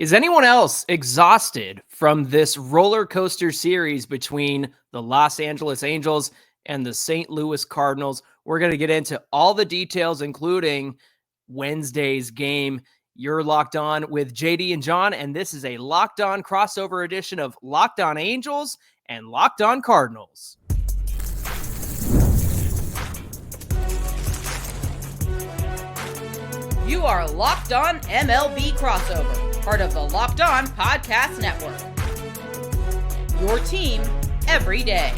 Is anyone else exhausted from this roller coaster series between the Los Angeles Angels and the St. Louis Cardinals? We're going to get into all the details, including Wednesday's game. You're locked on with JD and Jon, and this is a Locked On crossover edition of Locked On Angels and Locked On Cardinals. You are Locked On MLB Crossover, part of the Locked On Podcast Network. Your team every day.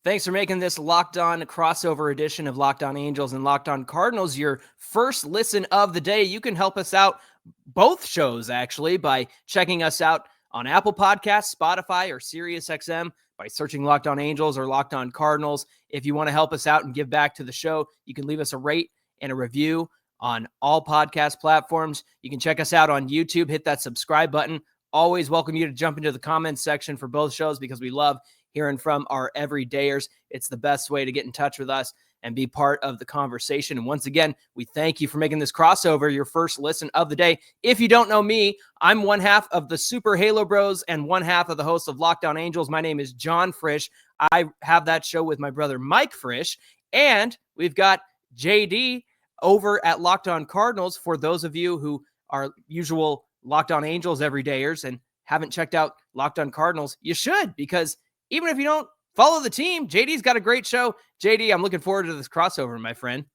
Thanks for making this Locked On crossover edition of Locked On Angels and Locked On Cardinals your first listen of the day. You can help us out, both shows actually, by checking us out on Apple Podcasts, Spotify, or SiriusXM by searching Locked On Angels or Locked On Cardinals. If you want to help us out and give back to the show, you can leave us a rate and a review on all podcast platforms. You can check us out on YouTube. Hit that subscribe button. Always welcome you to jump into the comments section for both shows because we love hearing from our everydayers. It's the best way to get in touch with us and be part of the conversation. And once again, we thank you for making this crossover your first listen of the day. If you don't know me, I'm one half of the Super Halo Bros and one half of the host of Locked On Angels. My name is Jon Frisch. I have that show with my brother Mike Frisch, and we've got JD over at Locked On Cardinals. For those of you who are usual Locked On Angels everydayers and haven't checked out Locked On Cardinals, you should, because even if you don't follow the team, JD's got a great show. JD, I'm looking forward to this crossover, my friend.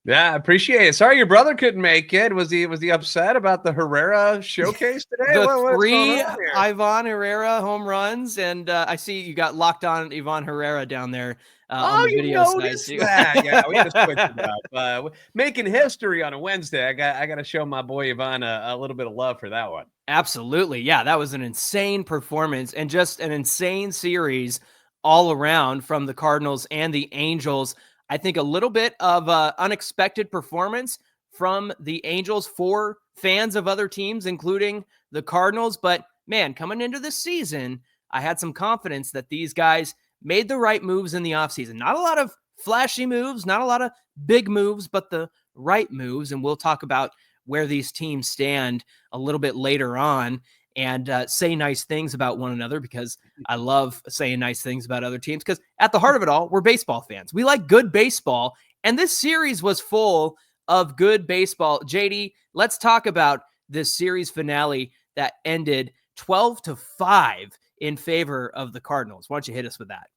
Yeah, I appreciate it. Sorry your brother couldn't make it. Was he upset about the Herrera showcase today? The three Ivan Herrera home runs, and I see you got Locked On Ivan Herrera down there on the video side. That. Yeah, we had to switch it up. Making history on a Wednesday. I got to show my boy Ivan a little bit of love for that one. Absolutely. Yeah, that was an insane performance and just an insane series all around from the Cardinals and the Angels. I think a little bit of unexpected performance from the Angels for fans of other teams, including the Cardinals. But man, coming into this season, I had some confidence that these guys made the right moves in the offseason. Not a lot of flashy moves, not a lot of big moves, but the right moves. And we'll talk about where these teams stand a little bit later on and say nice things about one another, because I love saying nice things about other teams, because at the heart of it all, we're baseball fans. We like good baseball, and this series was full of good baseball. JD, let's talk about this series finale that ended 12-5 in favor of the Cardinals. Why don't you hit us with that?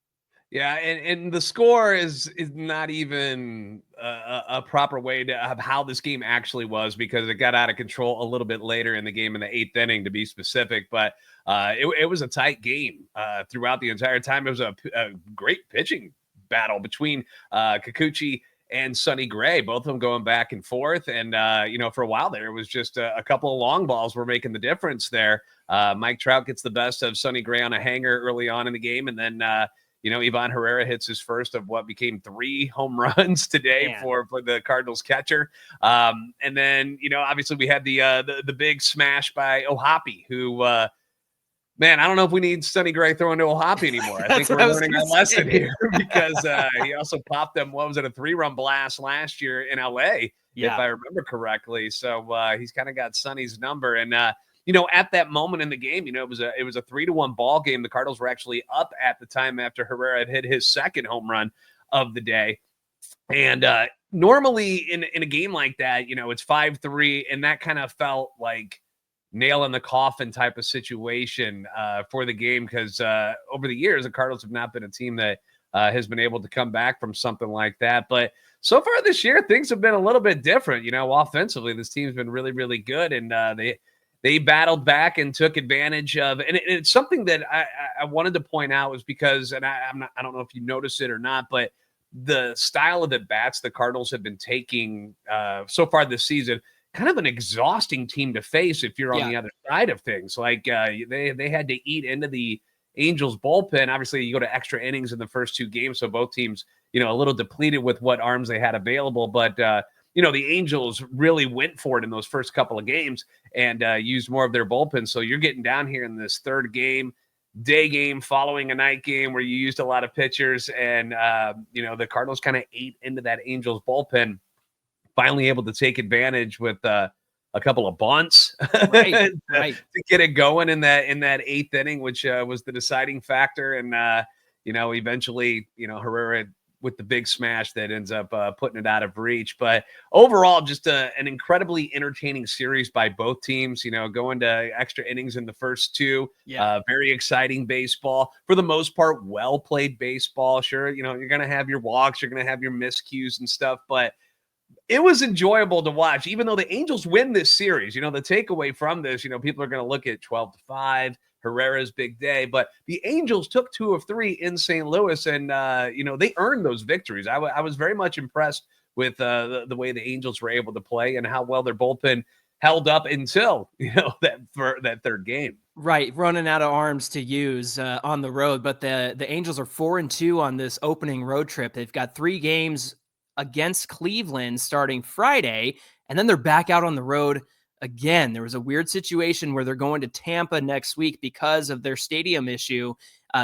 Yeah, and the score is not even a proper way of how this game actually was, because it got out of control a little bit later in the game, in the eighth inning to be specific. But it was a tight game throughout the entire time. It was a great pitching battle between Kikuchi and Sonny Gray, both of them going back and forth. And, for a while there, it was just a couple of long balls were making the difference there. Mike Trout gets the best of Sonny Gray on a hanger early on in the game, and then Ivan Herrera hits his first of what became 3 home runs today for the Cardinals catcher. And then, obviously we had the big smash by O'Hoppe, who, I don't know if we need Sonny Gray throwing to O'Hoppe anymore. I think we're learning our lesson here, because he also popped them, a 3-run blast last year in LA, if I remember correctly. So he's kind of got Sonny's number. And, at that moment in the game, it was a 3-1 ball game. The Cardinals were actually up at the time after Herrera had hit his second home run of the day. And normally in a game like that, it's 5-3, and that kind of felt like nail in the coffin type of situation for the game, because over the years, the Cardinals have not been a team that has been able to come back from something like that. But so far this year, things have been a little bit different. Offensively, this team's been really, really good, and they battled back and took advantage of, and it's something that I wanted to point out, was because, and I don't know if you noticed it or not, but the style of at-bats the Cardinals have been taking so far this season, kind of an exhausting team to face if you're on the other side of things. Like they had to eat into the Angels bullpen. Obviously, you go to extra innings in the first 2 games, so both teams, a little depleted with what arms they had available, but the Angels really went for it in those first couple of games and used more of their bullpen. So you're getting down here in this third game, day game following a night game where you used a lot of pitchers, and the Cardinals kind of ate into that Angels bullpen, finally able to take advantage with a a couple of bunts Right. to get it going in that eighth inning, which was the deciding factor. And eventually, Herrera with the big smash that ends up putting it out of reach. But overall, just an incredibly entertaining series by both teams, going to extra innings in the first two. Yeah. Very exciting baseball. For the most part, well-played baseball. Sure, you're going to have your walks, you're going to have your miscues and stuff, but it was enjoyable to watch, even though the Angels win this series. The takeaway from this, people are going to look at 12-5, Herrera's big day, but the Angels took 2 of 3 in St. Louis, and they earned those victories. I was very much impressed with the way the Angels were able to play and how well their bullpen held up until that third game. Right, running out of arms to use on the road, but the Angels are 4-2 on this opening road trip. They've got 3 games against Cleveland starting Friday, and then they're back out on the road again. There was a weird situation where they're going to Tampa next week because of their stadium issue.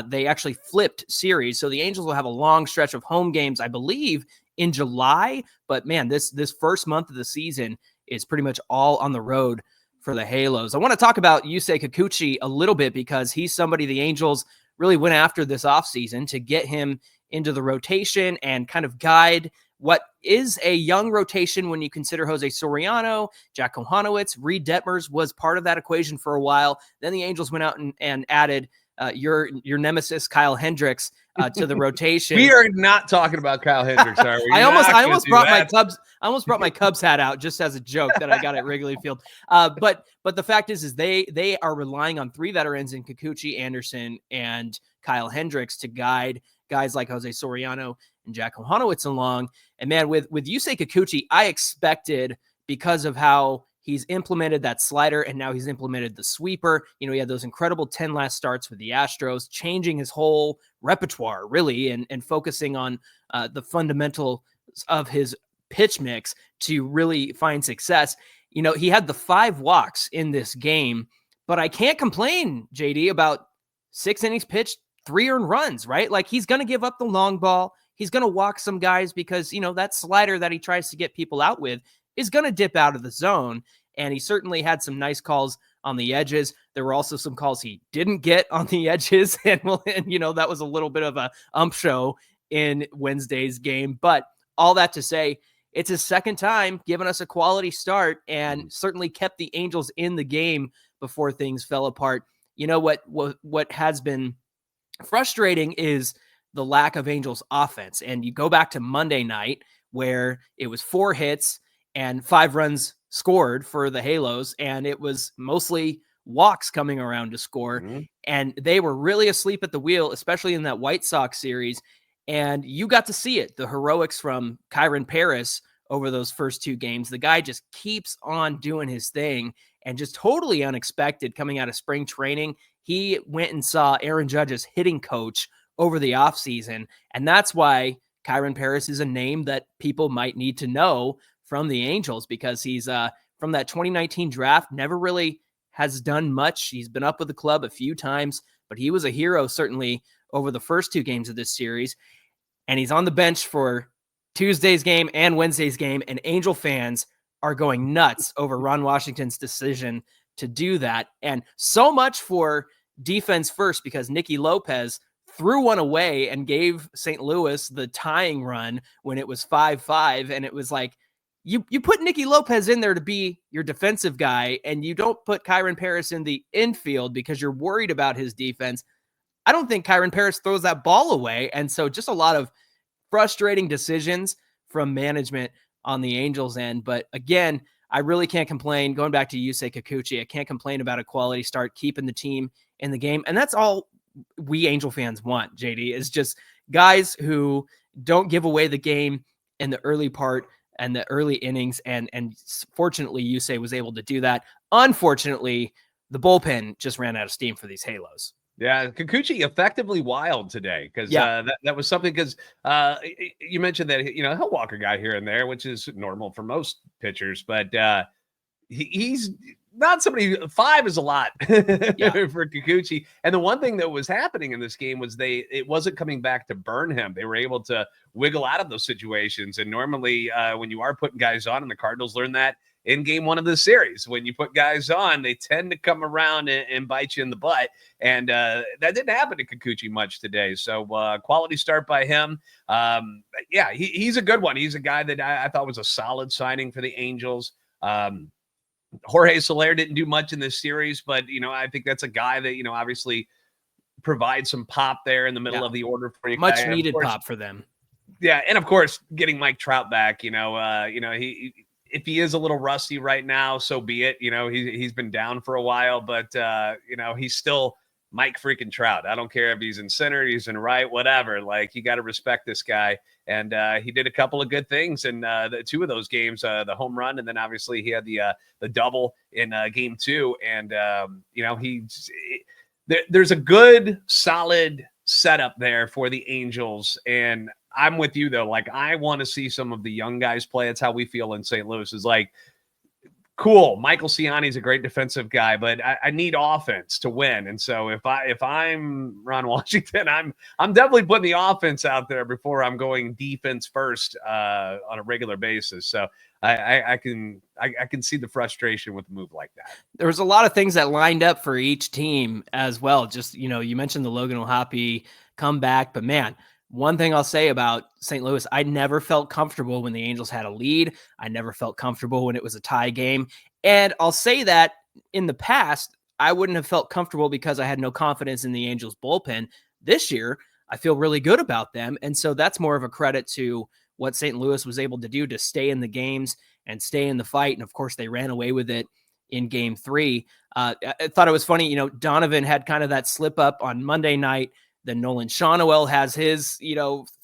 They actually flipped series, so the Angels will have a long stretch of home games, I believe, in July. But man, this first month of the season is pretty much all on the road for the Halos. I want to talk about Yusei Kikuchi a little bit because he's somebody the Angels really went after this offseason to get him into the rotation and kind of guide what is a young rotation when you consider Jose Soriano, Jack Kohanowitz, Reed Detmers was part of that equation for a while. Then the Angels went out and added your nemesis Kyle Hendricks to the rotation. We are not talking about Kyle Hendricks, are we? I almost brought my Cubs. I almost brought my Cubs hat out just as a joke that I got at Wrigley Field. But the fact is they are relying on 3 veterans in Kikuchi, Anderson, and Kyle Hendricks to guide guys like Jose Soriano and Jack Kohanowitz along. And man, with Yusei Kikuchi, I expected, because of how he's implemented that slider and now he's implemented the sweeper. He had those incredible 10 last starts with the Astros, changing his whole repertoire really and focusing on the fundamentals of his pitch mix to really find success. He had the 5 walks in this game, but I can't complain, JD, about 6 innings pitched, 3 earned runs, right? Like, he's going to give up the long ball. He's going to walk some guys because, that slider that he tries to get people out with is going to dip out of the zone. And he certainly had some nice calls on the edges. There were also some calls he didn't get on the edges. And that was a little bit of a show in Wednesday's game. But all that to say, it's his second time giving us a quality start and certainly kept the Angels in the game before things fell apart. What has been frustrating is the lack of Angels offense. And you go back to Monday night where it was 4 hits and 5 runs scored for the Halos, and it was mostly walks coming around to score. And they were really asleep at the wheel, especially in that White Sox series. And you got to see it, the heroics from Kyron Paris over those first 2 games. The guy just keeps on doing his thing, and just totally unexpected coming out of spring training. He went and saw Aaron Judge's hitting coach over the offseason, and that's why Kyron Paris is a name that people might need to know from the Angels, because he's from that 2019 draft, never really has done much. He's been up with the club a few times, but he was a hero certainly over the first 2 games of this series. And he's on the bench for Tuesday's game and Wednesday's game, and Angel fans are going nuts over Ron Washington's decision to do that. And so much for defense first, because Nicky Lopez threw one away and gave St. Louis the tying run when it was 5-5. And it was like, you put Nicky Lopez in there to be your defensive guy, and you don't put Kyron Paris in the infield because you're worried about his defense. I don't think Kyron Paris throws that ball away. And so just a lot of frustrating decisions from management on the Angels end. But again, I really can't complain. Going back to Yusei Kikuchi, I can't complain about a quality start, keeping the team in the game. And that's all we Angel fans want, JD, is just guys who don't give away the game in the early part and the early innings. And fortunately, Yusei was able to do that. Unfortunately, the bullpen just ran out of steam for these Halos. Yeah, Kikuchi effectively wild today, because that was something, because you mentioned that he'll walk a guy here and there, which is normal for most pitchers, but he's not somebody. 5 is a lot for Kikuchi. And the one thing that was happening in this game was it wasn't coming back to burn him. They were able to wiggle out of those situations. And normally when you are putting guys on, and the Cardinals learned that, in game one of the series. When you put guys on, they tend to come around and bite you in the butt. And that didn't happen to Kikuchi much today. So quality start by him. Yeah, he's a good one. He's a guy that I thought was a solid signing for the Angels. Jorge Soler didn't do much in this series, but, I think that's a guy that, obviously provides some pop there in the middle of the order for you. Much needed pop for them. Yeah, and of course, getting Mike Trout back, he if he is a little rusty right now, so be it. He's been down for a while, but he's still Mike freaking Trout. I don't care if he's in center, he's in right, whatever. Like, you got to respect this guy. And he did a couple of good things in the two of those games, the home run, and then obviously he had the double in game two. And there's a good, solid setup there for the Angels. And I'm with you though. Like, I want to see some of the young guys play. It's how we feel in St. Louis. Is like, cool. Michael Ciani's a great defensive guy, but I need offense to win. And so if I'm Ron Washington, I'm definitely putting the offense out there before I'm going defense first on a regular basis. So I can see the frustration with a move like that. There was a lot of things that lined up for each team as well. Just, you mentioned the Logan O'Hoppe comeback, but man, one thing I'll say about St. Louis, I never felt comfortable when the Angels had a lead. I never felt comfortable when it was a tie game. And I'll say that in the past, I wouldn't have felt comfortable because I had no confidence in the Angels bullpen. This year, I feel really good about them. And so that's more of a credit to what St. Louis was able to do to stay in the games and stay in the fight. And of course, they ran away with it in game 3. I thought it was funny, Donovan had kind of that slip up on Monday night. Then Nolan Shawnuel has his,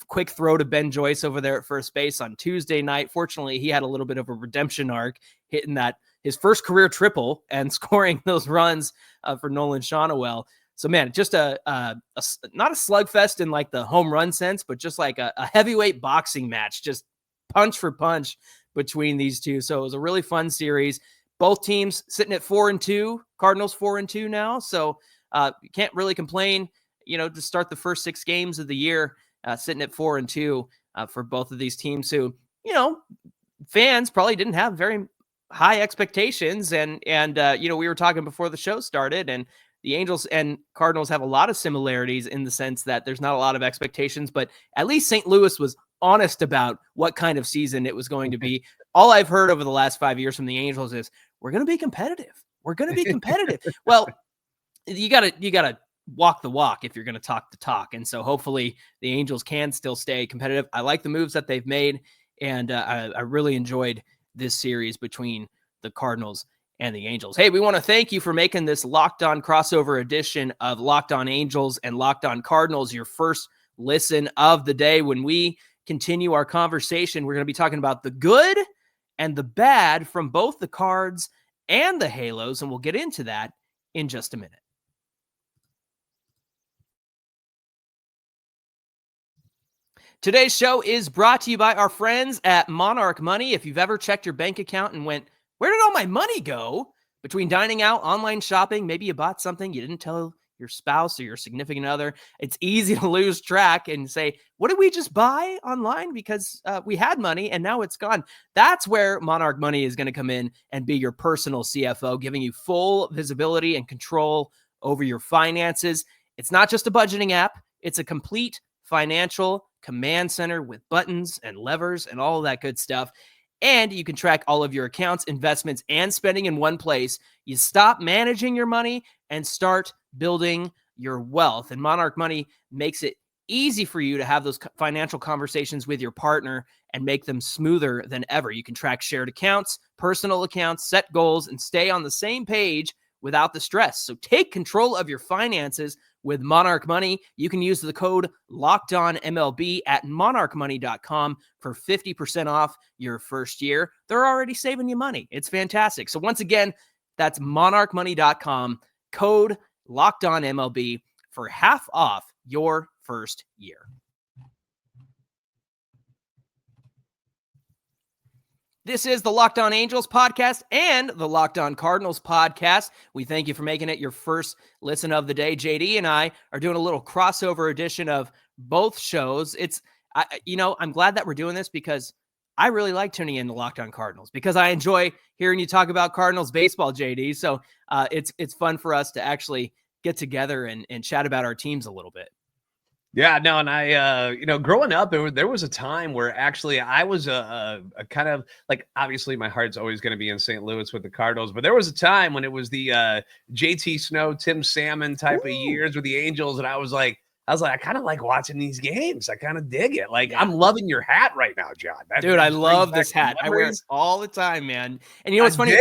quick throw to Ben Joyce over there at first base on Tuesday night. Fortunately, he had a little bit of a redemption arc, hitting his first career triple and scoring those runs for Nolan Shawnuel. So, man, just not a slugfest in like the home run sense, but just like a heavyweight boxing match, just punch for punch between these two. So it was a really fun series. Both teams sitting at 4-2, Cardinals 4-2 now. So you can't really complain. To start the first 6 games of the year, sitting at 4-2 for both of these teams who, fans probably didn't have very high expectations. And we were talking before the show started, and the Angels and Cardinals have a lot of similarities in the sense that there's not a lot of expectations, but at least St. Louis was honest about what kind of season it was going to be. All I've heard over the last 5 years from the Angels is, we're going to be competitive. We're going to be competitive. Well, you gotta walk the walk if you're going to talk the talk. And so hopefully the Angels can still stay competitive. I like the moves that they've made. And I really enjoyed this series between the Cardinals and the Angels. Hey, we want to thank you for making this Locked On crossover edition of Locked On Angels and Locked On Cardinals your first listen of the day. When we continue our conversation, we're going to be talking about the good and the bad from both the Cards and the Halos. And we'll get into that in just a minute. Today's show is brought to you by our friends at Monarch Money. If you've ever checked your bank account and went, where did all my money go? Between dining out, online shopping, maybe you bought something you didn't tell your spouse or your significant other. It's easy to lose track and say, what did we just buy online? Because we had money and now it's gone. That's where Monarch Money is going to come in and be your personal CFO, giving you full visibility and control over your finances. It's not just a budgeting app. It's a complete financial command center with buttons and levers and all of that good stuff. And you can track all of your accounts, investments, and spending in one place. You stop managing your money and start building your wealth. And Monarch Money makes it easy for you to have those financial conversations with your partner and make them smoother than ever. You can track shared accounts, personal accounts, set goals, and stay on the same page without the stress. So take control of your finances with Monarch Money. You can use the code LOCKEDONMLB at monarchmoney.com for 50% off your first year. They're already saving you money. It's fantastic. So once again, that's monarchmoney.com, code LOCKEDONMLB for half off your first year. This is the Locked On Angels podcast and the Locked On Cardinals podcast. We thank you for making it your first listen of the day. JD and I are doing a little crossover edition of both shows. I'm glad that we're doing this because I really like tuning in to Locked On Cardinals because I enjoy hearing you talk about Cardinals baseball, JD. So it's fun for us to actually get together and chat about our teams a little bit. Yeah, no, and I, growing up, there was a time where actually I was a kind of like, obviously my heart's always going to be in St. Louis with the Cardinals, but there was a time when it was the JT Snow, Tim Salmon type of years with the Angels, and I was like, I kind of like watching these games. I kind of dig it. Like, I'm loving your hat right now, John. Dude, I love this hat. I wear it all the time, man. And you know what's funny?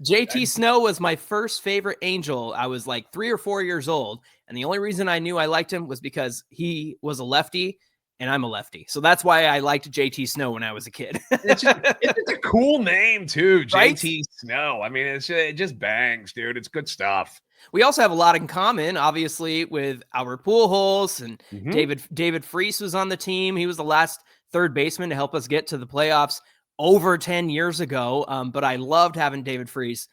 JT Snow was my first favorite Angel. I was like 3 or 4 years old. And the only reason I knew I liked him was because he was a lefty and I'm a lefty. So that's why I liked JT Snow when I was a kid. It's a cool name too, right? JT Snow. I mean, it just bangs, dude. It's good stuff. We also have a lot in common, obviously, with Albert Pujols and David Freese was on the team. He was the last third baseman to help us get to the playoffs over 10 years ago. But I loved having David Freese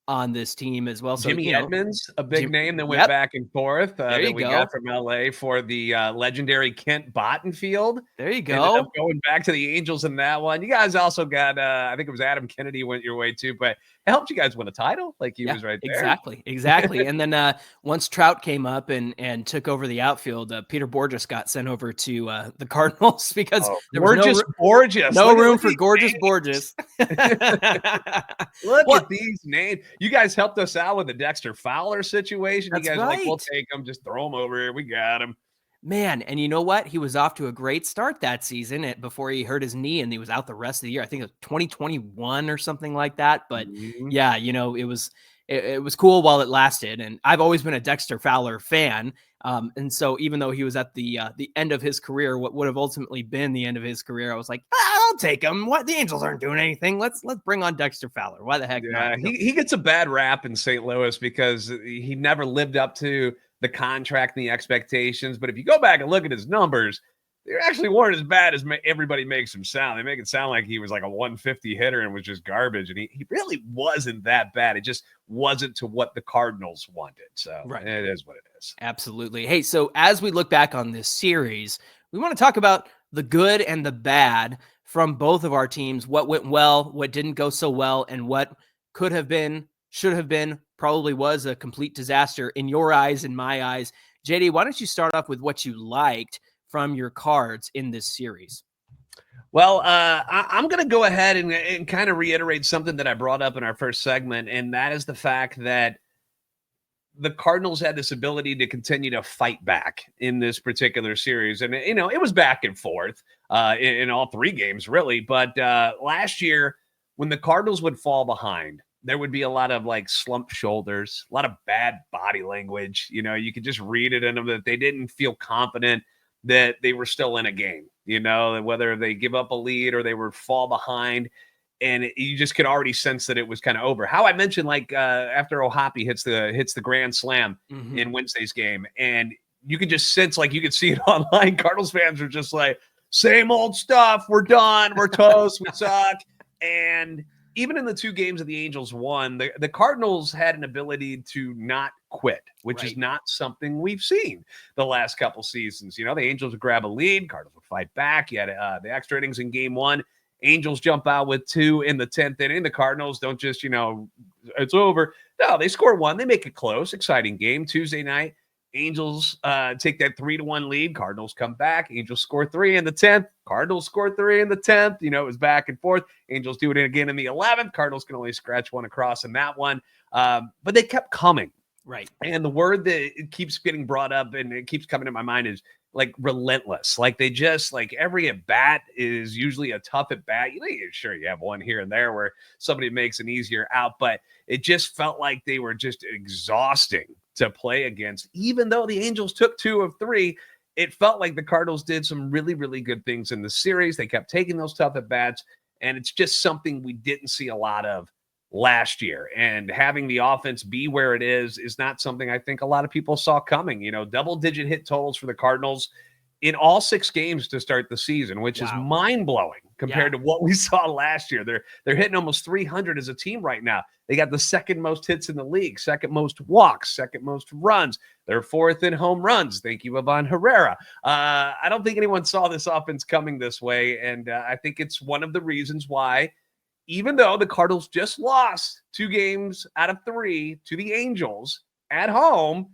on this team as well. So, Jimmy Edmonds, a big name that went back and forth that we got from LA for the legendary Kent Bottenfield. There you go. Ended up going back to the Angels in that one. You guys also got, I think it was Adam Kennedy went your way too, but it helped you guys win a title. Like he was right there. Exactly. And then once Trout came up and took over the outfield, Peter Borges got sent over to the Cardinals because there was no room for Gorgeous Borges. Look at these names. You guys helped us out with the Dexter Fowler situation. That's you guys right. were like, we'll take them, just throw them over here. We got him. Man, and you know what? He was off to a great start that season before he hurt his knee, and he was out the rest of the year. I think it was 2021 or something like that. But yeah, it was cool while it lasted. And I've always been a Dexter Fowler fan. And so even though he was at the end of his career, what would have ultimately been the end of his career, I was like, I'll take him. What, the Angels aren't doing anything. Let's bring on Dexter Fowler. Why the heck not? He gets a bad rap in St. Louis because he never lived up to the contract and the expectations. But if you go back and look at his numbers, they actually weren't as bad as everybody makes him sound. They make it sound like he was like a 150 hitter and was just garbage. And he really wasn't that bad. It just wasn't to what the Cardinals wanted. So It is what it is. Absolutely. Hey, so as we look back on this series, we want to talk about the good and the bad from both of our teams, what went well, what didn't go so well, and what could have been, should have been, probably was a complete disaster in your eyes, in my eyes. JD, why don't you start off with what you liked from your Cards in this series? Well, I'm going to go ahead and kind of reiterate something that I brought up in our first segment, and that is the fact that the Cardinals had this ability to continue to fight back in this particular series. And, it was back and forth in all three games, really. But last year, when the Cardinals would fall behind, there would be a lot of like slumped shoulders, a lot of bad body language. You could just read it in them that they didn't feel confident that they were still in a game, whether they give up a lead or they were fall behind. And you just could already sense that it was kind of over. How I mentioned, like after Ohapi hits the grand slam in Wednesday's game, and you could just sense, like you could see it online. Cardinals fans are just like, same old stuff. We're done. We're toast. We suck. And even in the two games that the Angels won, the Cardinals had an ability to not quit, which is not something we've seen the last couple seasons. The Angels would grab a lead, Cardinals would fight back. You had the extra innings in game one. Angels jump out with 2 in the 10th inning. The Cardinals don't just, it's over. No, they score 1. They make it close. Exciting game. Tuesday night, Angels take that 3-1 lead. Cardinals come back. Angels score 3 in the 10th. Cardinals score 3 in the 10th. It was back and forth. Angels do it again in the 11th. Cardinals can only scratch one across in that one. But they kept coming. Right. And the word that it keeps getting brought up and it keeps coming to my mind is like relentless. Like they just like every at bat is usually a tough at bat. Sure, you have one here and there where somebody makes an easier out, but it just felt like they were just exhausting to play against. Even though the Angels took 2 of 3, it felt like the Cardinals did some really, really good things in the series. They kept taking those tough at bats, and it's just something we didn't see a lot of last year. And having the offense be where it is not something I think a lot of people saw coming. Double-digit hit totals for the Cardinals in all 6 games to start the season, which is mind-blowing compared to what we saw last year. They're hitting almost 300 as a team right now. They got the second most hits in the league, second most walks, second most runs. They're fourth in home runs. Thank you, Ivan Herrera. I don't think anyone saw this offense coming this way, and I think it's one of the reasons why, even though the Cardinals just lost 2 games out of 3 to the Angels at home,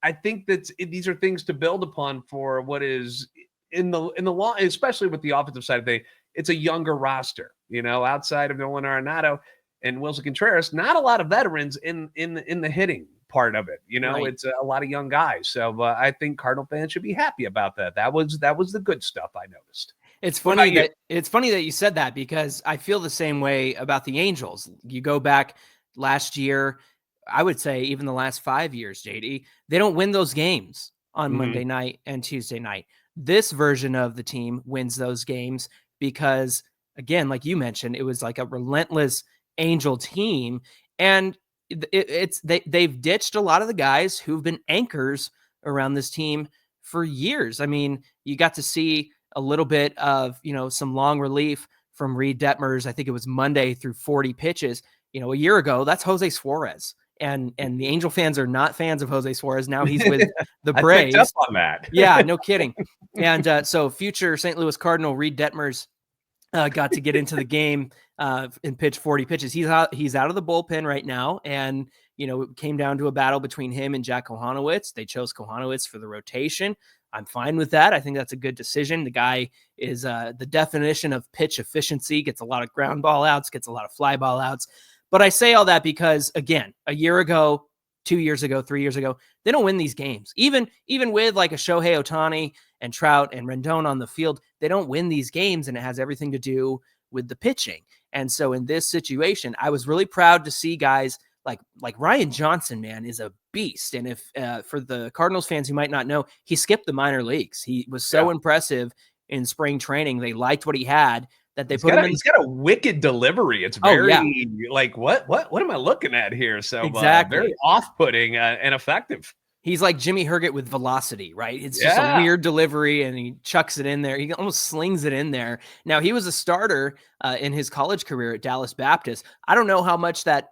I think that these are things to build upon for what is in the long, especially with the offensive side of things. It's a younger roster, outside of Nolan Arenado and Wilson Contreras, not a lot of veterans in the hitting part of it. Right. It's a lot of young guys. So I think Cardinal fans should be happy about that. That was the good stuff I noticed. It's funny that you said that, because I feel the same way about the Angels. You go back last year, I would say even the last 5 years, JD, they don't win those games on Monday night and Tuesday night. This version of the team wins those games because, again, like you mentioned, it was like a relentless Angel team, and they've ditched a lot of the guys who've been anchors around this team for years. I mean, you got to see a little bit of, some long relief from Reed Detmers. I think it was Monday through 40 pitches. A year ago, that's Jose Suarez. And the Angel fans are not fans of Jose Suarez. Now he's with the Braves. I picked up on that. Yeah, no kidding. And so future St. Louis Cardinal Reed Detmers got to get into the game and pitch 40 pitches. He's out of the bullpen right now. And, it came down to a battle between him and Jack Kohanowitz. They chose Kohanowitz for the rotation. I'm fine with that. I think that's a good decision. The guy is the definition of pitch efficiency, gets a lot of ground ball outs, gets a lot of fly ball outs. But I say all that because, again, a year ago, 2 years ago, 3 years ago, they don't win these games. Even with like a Shohei Ohtani and Trout and Rendon on the field, they don't win these games, and it has everything to do with the pitching. And so in this situation, I was really proud to see guys like Ryan Johnson, man, is a beast. And if for the Cardinals fans who might not know, he skipped the minor leagues. He was so impressive in spring training. They liked what he had that they put him in. He's got a wicked delivery. It's very like, what am I looking at here? So exactly. Very off-putting and effective. He's like Jimmy Herget with velocity, right? It's just a weird delivery, and he chucks it in there. He almost slings it in there. Now, he was a starter in his college career at Dallas Baptist. I don't know how much that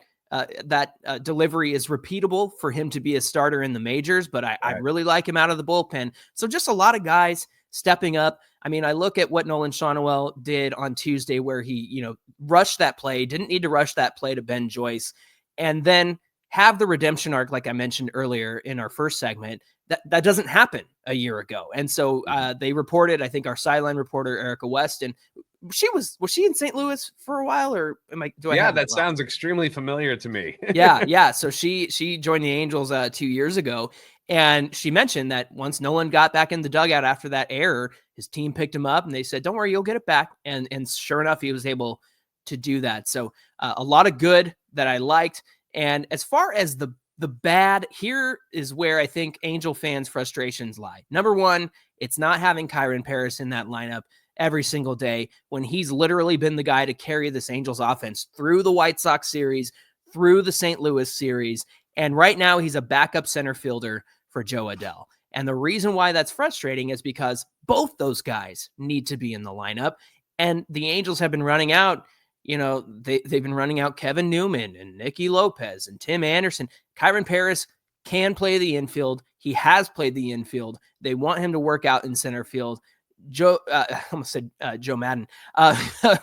delivery is repeatable for him to be a starter in the majors, but I really like him out of the bullpen. So just a lot of guys stepping up. I mean, I look at what Nolan Shonowell did on Tuesday, where he, rushed that play, didn't need to rush that play to Ben Joyce, and then have the redemption arc, like I mentioned earlier in our first segment. That doesn't happen a year ago. And so they reported, I think our sideline reporter, Erica West, and was she in St. Louis for a while, or that sounds extremely familiar to me. Yeah. So she joined the Angels 2 years ago, and she mentioned that once Nolan got back in the dugout after that error, his team picked him up and they said, "Don't worry, you'll get it back." And sure enough, he was able to do that. So a lot of good that I liked. And as far as the bad, here is where I think Angel fans' frustrations lie. Number one, it's not having Kyron Paris in that lineup every single day when he's literally been the guy to carry this Angels offense through the White Sox series, through the St. Louis series. And right now he's a backup center fielder for Joe Adell. And the reason why that's frustrating is because both those guys need to be in the lineup. And the Angels have been running out, they've been running out Kevin Newman and Nicky Lopez and Tim Anderson. Kyron Paris can play the infield. He has played the infield. They want him to work out in center field. Joe Madden.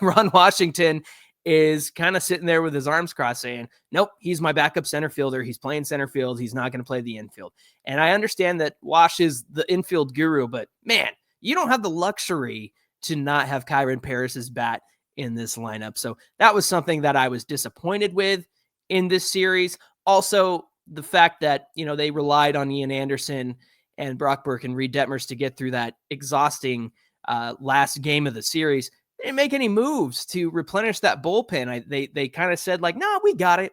Ron Washington is kind of sitting there with his arms crossed saying, nope, he's my backup center fielder. He's playing center field. He's not going to play the infield. And I understand that Wash is the infield guru, but man, you don't have the luxury to not have Kyron Paris's bat in this lineup. So that was something that I was disappointed with in this series. Also, the fact that, they relied on Ian Anderson and Brock Burke and Reed Detmers to get through that exhausting last game of the series. They didn't make any moves to replenish that bullpen. They kind of said like, no, we got it.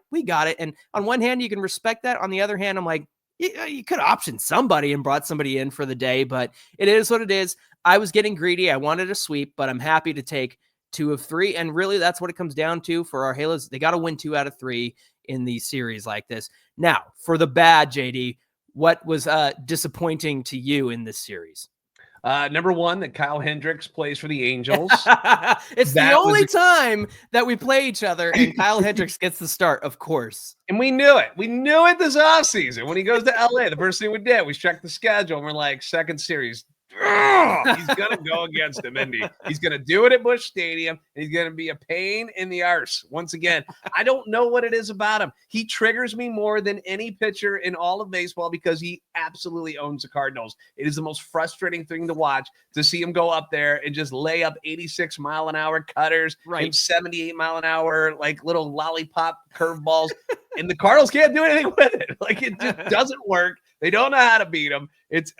And on one hand, you can respect that. On the other hand, I'm like, you could have optioned somebody and brought somebody in for the day, but it is what it is. I was getting greedy. I wanted a sweep, but I'm happy to take 2 of 3. And really that's what it comes down to for our Halos. They got to win 2 out of 3 in these series like this. Now for the bad, JD, what was disappointing to you in this series? Number one, that Kyle Hendricks plays for the Angels. It's the only time that we play each other, and Kyle Hendricks gets the start, of course. And we knew it. We knew it this offseason. When he goes to LA, the first thing we did was check the schedule, and we're like, second series, he's going to go against him, Indy. He's going to do it at Busch Stadium. And he's going to be a pain in the arse. Once again, I don't know what it is about him. He triggers me more than any pitcher in all of baseball because he absolutely owns the Cardinals. It is the most frustrating thing to watch, to see him go up there and just lay up 86-mile-an-hour cutters and 78-mile-an-hour, like little lollipop curveballs. And the Cardinals can't do anything with it. Like, it just doesn't work. They don't know how to beat him. It's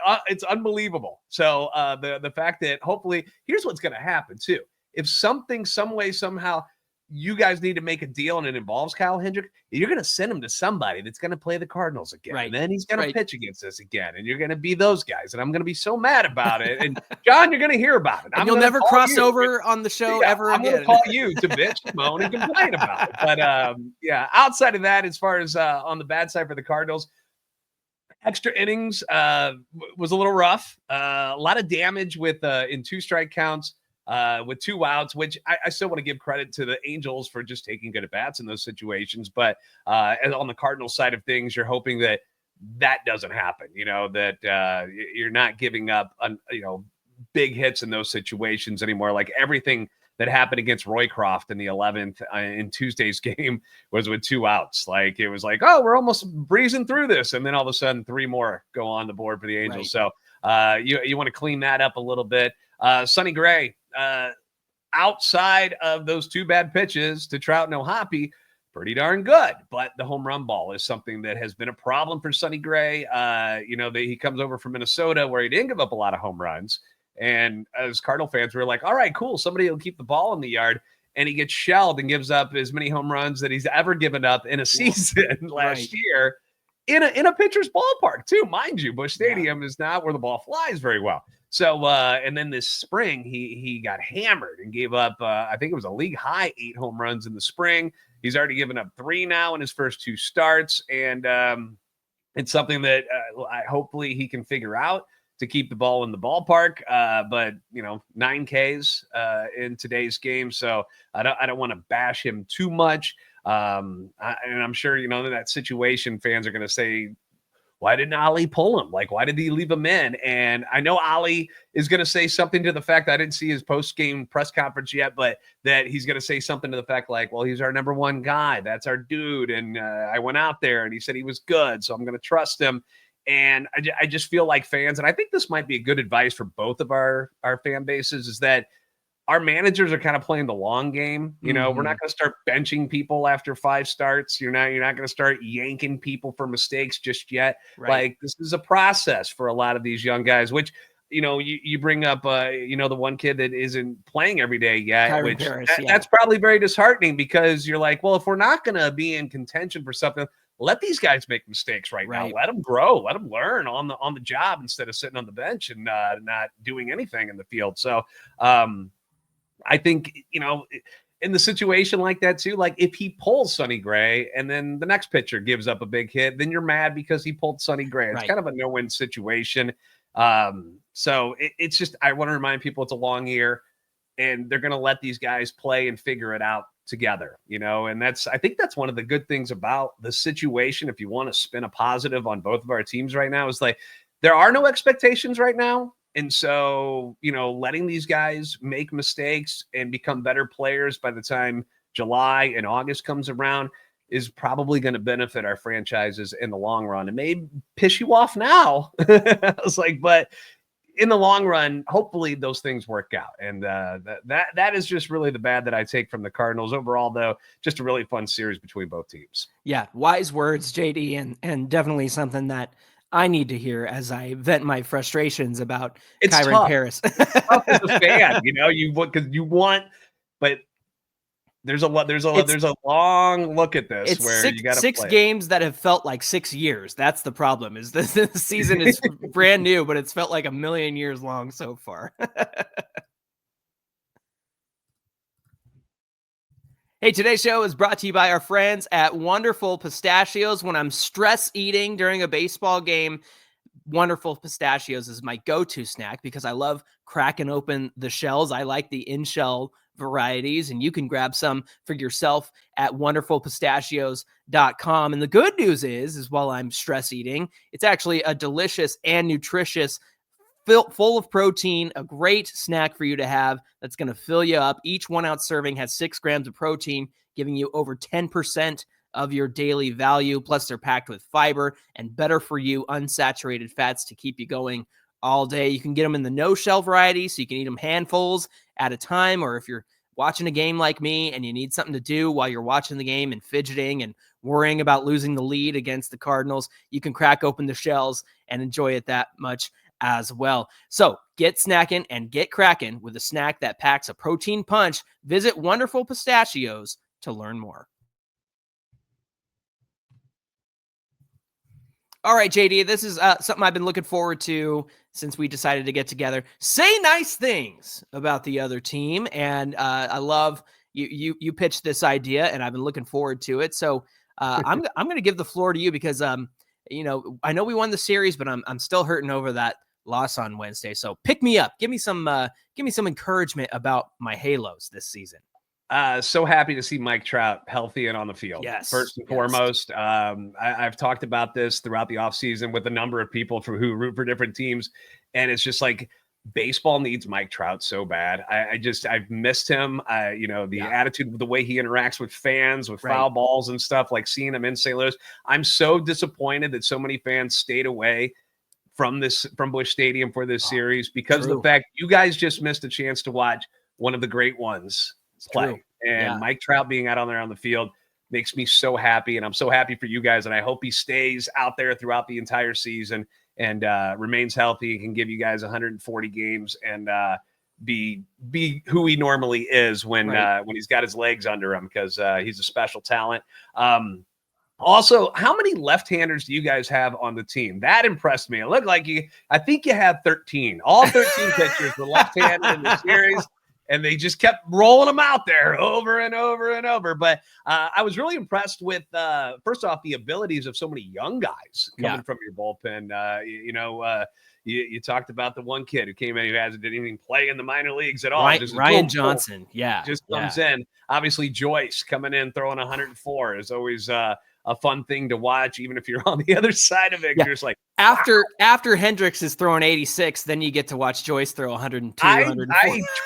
unbelievable. So the fact that hopefully, here's what's going to happen too. If something, some way, somehow, you guys need to make a deal and it involves Kyle Hendricks, you're going to send him to somebody that's going to play the Cardinals again. And then he's going to pitch against us again. And you're going to be those guys. And I'm going to be so mad about it. And John, you're going to hear about it. And you'll never cross over on the show ever again. I'm going to call you to bitch, moan, and complain about it. But outside of that, as far as on the bad side for the Cardinals, extra innings was a little rough. A lot of damage with in 2 strike counts with 2 outs, which I still want to give credit to the Angels for just taking good at-bats in those situations. But on the Cardinals side of things, you're hoping that doesn't happen, that you're not giving up, big hits in those situations anymore. Like everything that happened against Roycroft in the 11th in Tuesday's game was with 2 outs. Like, it was like, oh, we're almost breezing through this. And then all of a sudden 3 more go on the board for the Angels. So you want to clean that up a little bit. Sonny Gray, outside of those 2 bad pitches to Trout, no Hoppy, pretty darn good. But the home run ball is something that has been a problem for Sonny Gray. He comes over from Minnesota where he didn't give up a lot of home runs. And as Cardinal fans, we were like, all right, cool. Somebody will keep the ball in the yard. And he gets shelled and gives up as many home runs that he's ever given up in a season last year in a pitcher's ballpark too. Mind you, Busch Stadium is not where the ball flies very well. So, and then this spring, he got hammered and gave up, I think it was a league high 8 home runs in the spring. He's already given up 3 now in his first 2 starts. And it's something that hopefully he can figure out to keep the ball in the ballpark. But 9 Ks in today's game. So I don't want to bash him too much. And I'm sure, that situation, fans are going to say, why didn't Ali pull him? Like, why did he leave him in? And I know Ali is going to say something to the fact, I didn't see his post-game press conference yet, but that he's going to say something to the fact like, well, he's our number 1 guy. That's our dude. And I went out there and he said he was good. So I'm going to trust him. And I just feel like fans, and I think this might be a good advice for both of our fan bases, is that our managers are kind of playing the long game. We're not going to start benching people after 5 starts. You're not going to start yanking people for mistakes just yet. Like, this is a process for a lot of these young guys, which, you bring up, the one kid that isn't playing every day yet, that's probably very disheartening, because you're like, well, if we're not going to be in contention for something, let these guys make mistakes right now. Let them grow. Let them learn on the job instead of sitting on the bench and not doing anything in the field. So I think, in the situation like that too, like if he pulls Sonny Gray and then the next pitcher gives up a big hit, then you're mad because he pulled Sonny Gray. It's kind of a no-win situation. So it's just, I want to remind people it's a long year and they're going to let these guys play and figure it out together, and I think that's one of the good things about the situation. If you want to spin a positive on both of our teams right now, is like, there are no expectations right now. And so, letting these guys make mistakes and become better players by the time July and August comes around is probably going to benefit our franchises in the long run. It may piss you off now. I was like, but in the long run, hopefully those things work out. And that is just really the bad that I take from the Cardinals. Overall, though, just a really fun series between both teams. Yeah, wise words, JD, and definitely something that I need to hear as I vent my frustrations about Kyron Paris. It's tough as a fan, because you want, but there's a long look at this where you got 6 games that have felt like 6 years. That's the problem. Is this season is brand new, but it's felt like a million years long so far. Hey, today's show is brought to you by our friends at Wonderful Pistachios. When I'm stress eating during a baseball game, Wonderful Pistachios is my go-to snack because I love cracking open the shells. I like the in-shell varieties, and you can grab some for yourself at wonderfulpistachios.com. And the good news is while I'm stress eating, it's actually a delicious and nutritious, full of protein, a great snack for you to have that's going to fill you up. Each 1 ounce serving has 6 grams of protein, giving you over 10% of your daily value. Plus, they're packed with fiber and better for you unsaturated fats to keep you going all day. You can get them in the no-shell variety, so you can eat them handfuls at a time, or if you're watching a game like me and you need something to do while you're watching the game and fidgeting and worrying about losing the lead against the Cardinals, you can crack open the shells and enjoy it that much as well. So get snacking and get cracking with a snack that packs a protein punch. Visit Wonderful Pistachios to learn more. All right, JD, this is something I've been looking forward to since we decided to get together. Say nice things about the other team, and I love you pitched this idea, and I've been looking forward to it. So I'm going to give the floor to you because I know we won the series, but I'm still hurting over that loss on Wednesday. So pick me up, give me some encouragement about my Halos this season. So happy to see Mike Trout healthy and on the field. Yes. First and foremost, I've talked about this throughout the offseason with a number of people who root for different teams. And it's just like baseball needs Mike Trout so bad. I've missed him. The attitude, the way he interacts with fans, with foul balls and stuff, like seeing him in St. Louis. I'm so disappointed that so many fans stayed away from Busch Stadium for this series because of the fact you guys just missed a chance to watch one of the great ones play. And Mike Trout being out on the field makes me so happy, and I'm so happy for you guys, and I hope he stays out there throughout the entire season and remains healthy and can give you guys 140 games and be who he normally is when he's got his legs under him, because he's a special talent. Also, how many left-handers do you guys have on the team? That impressed me. It looked like I think you had 13. All 13 pitchers were left-handed in the series. And they just kept rolling them out there over and over and over. But I was really impressed with, first off, the abilities of so many young guys coming from your bullpen. You talked about the one kid who came in who hasn't did anything play in the minor leagues at all. Ryan Johnson. Just comes in. Obviously, Joyce coming in, throwing 104 is always a fun thing to watch, even if you're on the other side of it. You're just like, after Hendricks is throwing 86, then you get to watch Joyce throw 102. I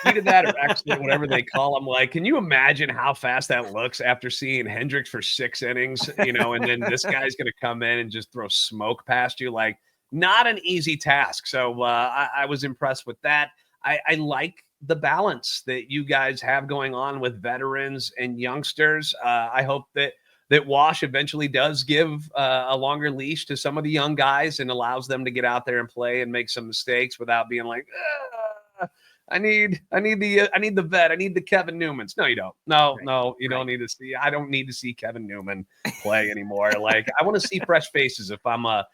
tweeted that, or actually whatever they call them. Like, can you imagine how fast that looks after seeing Hendricks for 6 innings? And then this guy's going to come in and just throw smoke past you. Like, not an easy task. So I was impressed with that. I like the balance that you guys have going on with veterans and youngsters. I hope that Wash eventually does give a longer leash to some of the young guys and allows them to get out there and play and make some mistakes without being like, I need the vet. I need the Kevin Newmans. No, you don't. No, you don't need to see. I don't need to see Kevin Newman play anymore. Like, I want to see fresh faces if I'm a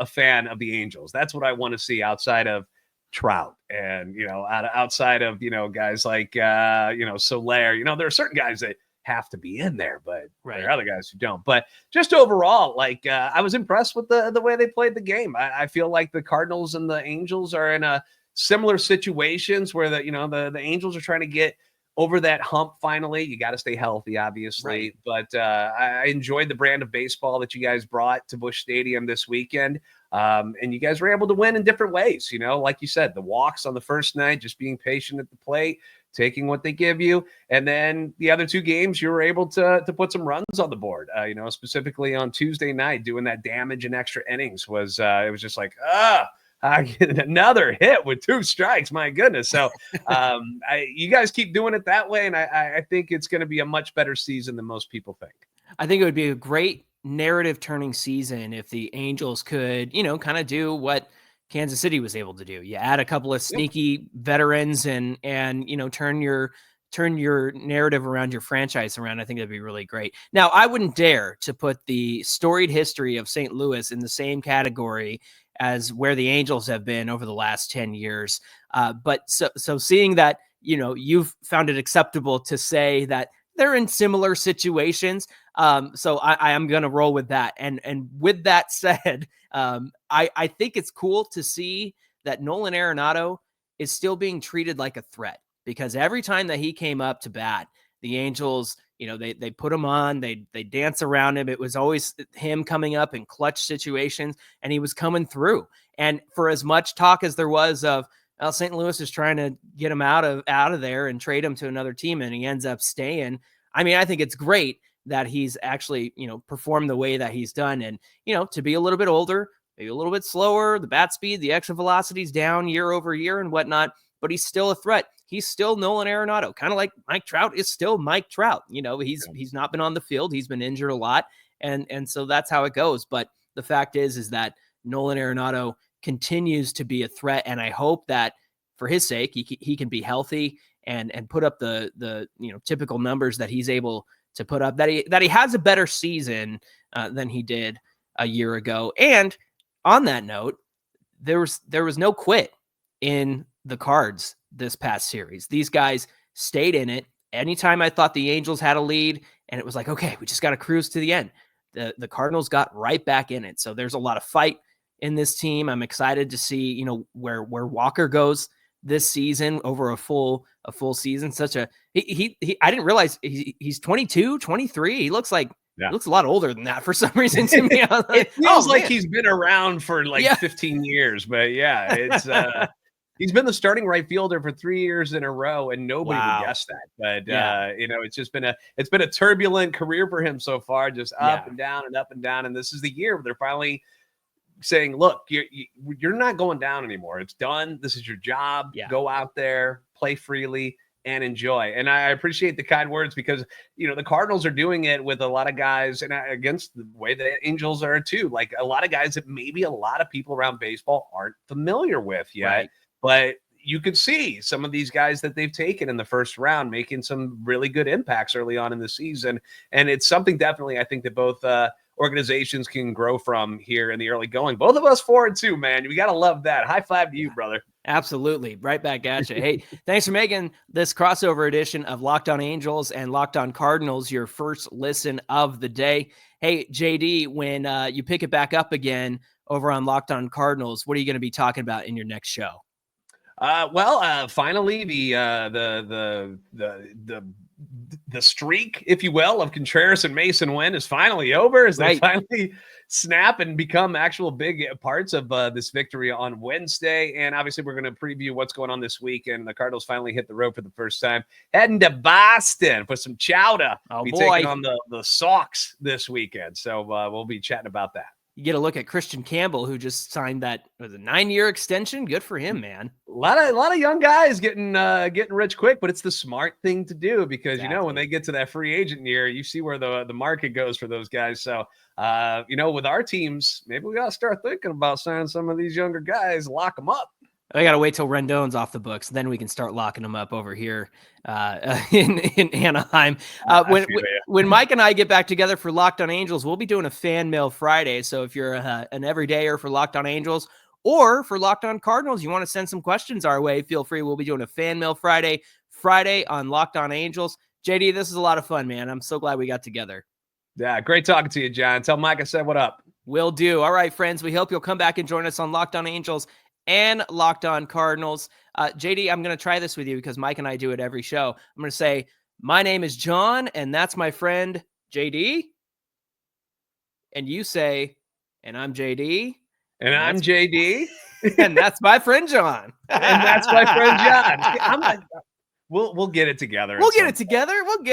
fan of the Angels. That's what I want to see outside of Trout and, outside of, guys like, Soler. There are certain guys that have to be in there, but there are other guys who don't. But just overall, like, I was impressed with the way they played the game. I feel like the Cardinals and the Angels are in a similar situations where the Angels are trying to get over that hump finally. You got to stay healthy, obviously. But I enjoyed the brand of baseball that you guys brought to Busch Stadium this weekend. And you guys were able to win in different ways. Like you said, the walks on the first night, just being patient at the plate, taking what they give you. And then the other 2 games, you were able to put some runs on the board, specifically on Tuesday night, doing that damage in extra innings was, it was just like, I get another hit with 2 strikes. My goodness. So you guys keep doing it that way. And I think it's going to be a much better season than most people think. I think it would be a great narrative turning season if the Angels could, kind of do what Kansas City was able to do. You add a couple of sneaky veterans and turn your narrative around your franchise around. I think that'd be really great. Now, I wouldn't dare to put the storied history of St. Louis in the same category as where the Angels have been over the last 10 years. But so seeing that, you've found it acceptable to say that they're in similar situations. So I am going to roll with that. And with that said, I think it's cool to see that Nolan Arenado is still being treated like a threat, because every time that he came up to bat, the Angels, they put him on, they dance around him. It was always him coming up in clutch situations, and he was coming through. And for as much talk as there was of, well, St. Louis is trying to get him out of there and trade him to another team, and he ends up staying. I mean, I think it's great that he's actually, performed the way that he's done. And, to be a little bit older, maybe a little bit slower, the bat speed, the extra velocity's down year over year and whatnot, but he's still a threat. He's still Nolan Arenado, kind of like Mike Trout is still Mike Trout. He's not been on the field. He's been injured a lot. And so that's how it goes. But the fact is that Nolan Arenado continues to be a threat. And I hope that for his sake, he can be healthy and put up the typical numbers that he's able to put up, that he has a better season than he did a year ago. And on that note, there was no quit in the Cards this past series. These guys stayed in it. Anytime I thought the Angels had a lead and it was like, okay, we just got to cruise to the end, the Cardinals got right back in it. So there's a lot of fight in this team. I'm excited to see, where Walker goes this season over a full season. Such a, he I didn't realize he's 22, 23. He looks like, He looks a lot older than that for some reason to me. It feels like he's been around for 15 years, but it's, he's been the starting right fielder for 3 years in a row, and nobody would guess that. But it's been a turbulent career for him so far, just up and down and up and down. And this is the year where they're finally saying, "Look, you're not going down anymore. It's done. This is your job. Go out there, play freely, and enjoy." And I appreciate the kind words, because the Cardinals are doing it with a lot of guys, and against the way the Angels are too. Like a lot of guys that maybe a lot of people around baseball aren't familiar with yet. Right. But you could see some of these guys that they've taken in the first round making some really good impacts early on in the season. And it's something definitely I think that both organizations can grow from here in the early going. Both of us 4-2, man. We got to love that. High five to you, brother. Absolutely. Right back at you. Hey, thanks for making this crossover edition of Locked On Angels and Locked On Cardinals your first listen of the day. Hey, JD, when you pick it back up again over on Locked On Cardinals, what are you going to be talking about in your next show? Finally, the streak, if you will, of Contreras and Mason Wynn is finally over, as they finally snap and become actual big parts of this victory on Wednesday. And obviously, we're going to preview what's going on this week. And the Cardinals finally hit the road for the first time, heading to Boston for some chowder. Taking on the Sox this weekend. So we'll be chatting about that. You get a look at Christian Campbell, who just signed that 9-year extension. Good for him, man. A lot of young guys getting rich quick, but it's the smart thing to do, because when they get to that free agent year, you see where the market goes for those guys. So with our teams, maybe we got to start thinking about signing some of these younger guys, lock them up. I got to wait till Rendon's off the books. Then we can start locking them up over here in Anaheim. When Mike and I get back together for Locked On Angels, we'll be doing a fan mail Friday. So if you're an everydayer for Locked On Angels or for Locked On Cardinals, you want to send some questions our way, feel free. We'll be doing a fan mail Friday on Locked On Angels. JD, this is a lot of fun, man. I'm so glad we got together. Yeah, great talking to you, John. Tell Mike I said what up. Will do. All right, friends. We hope you'll come back and join us on Locked On Angels and Locked On Cardinals. JD, I'm going to try this with you because Mike and I do it every show. I'm going to say, my name is John, and that's my friend JD. And you say, and I'm JD. And I'm JD. And that's my friend John. And that's my friend John. We'll get it together. We'll get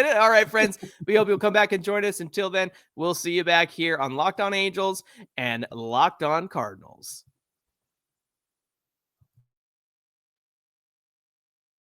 it. All right, friends. We hope you'll come back and join us. Until then, we'll see you back here on Locked On Angels and Locked On Cardinals.